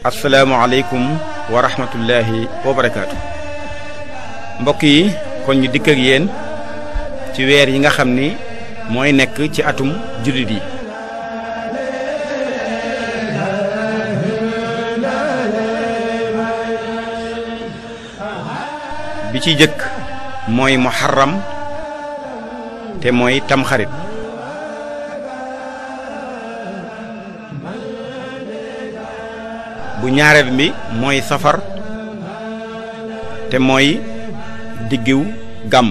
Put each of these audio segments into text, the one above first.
asalaamualeykum wa rahmatullahi wa barakaatu. mbokk yi kon ñu dikk ak yéen ci weer yi nga xam ni mooy nekk ci atum jullit yi. bi ci jëkk mooy muharram te mooy tamxarit. bu ñaareel bi mooy safar te mooy diggiw gàmm.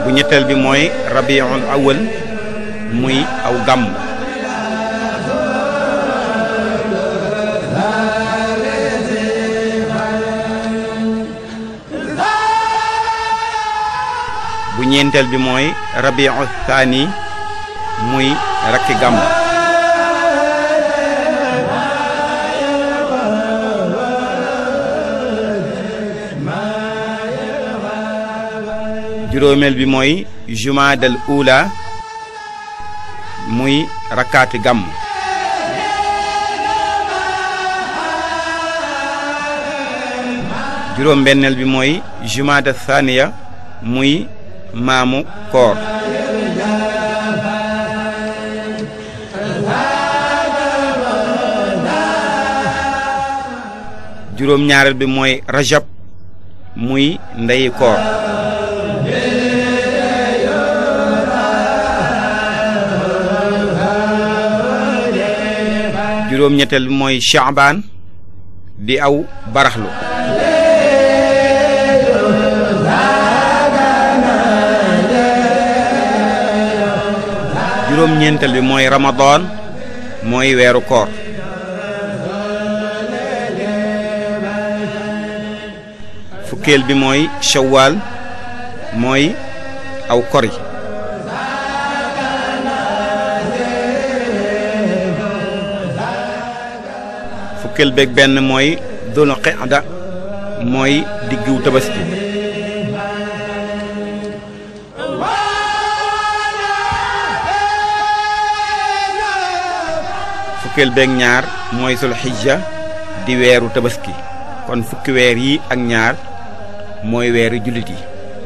bu ñetteel bi mooy rabiul awal muy aw gàmm. bu ñeenteel bi mooy rabiul thani muy rakki gàmm. juróomeel bi mooy jumaadal ula muy rakkaati gàmm. juróom benneel bi mooy jumaada thaniya muy maamu koor. juróom ñaareel bi mooy rajab muy ndeyi koor. juróom ñetteel bi mooy shaabaan di aw baraxlu. juróom ñeenteel bi mooy ramadan mooy weeru koor. fukkeel bi mooy shawwal mooy aw kori. fukkeel beeg benn mooy dul qa'da mooy diggu tabaski. fukkeel beeg ñaar mooy sul xijja di weeru tabaski. kon fukki weer yi ak ñaar mooy weeru jullit yi.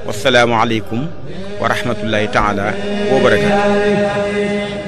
wasalaamu aleykum wa rahmatullahi taala wa barakaatu.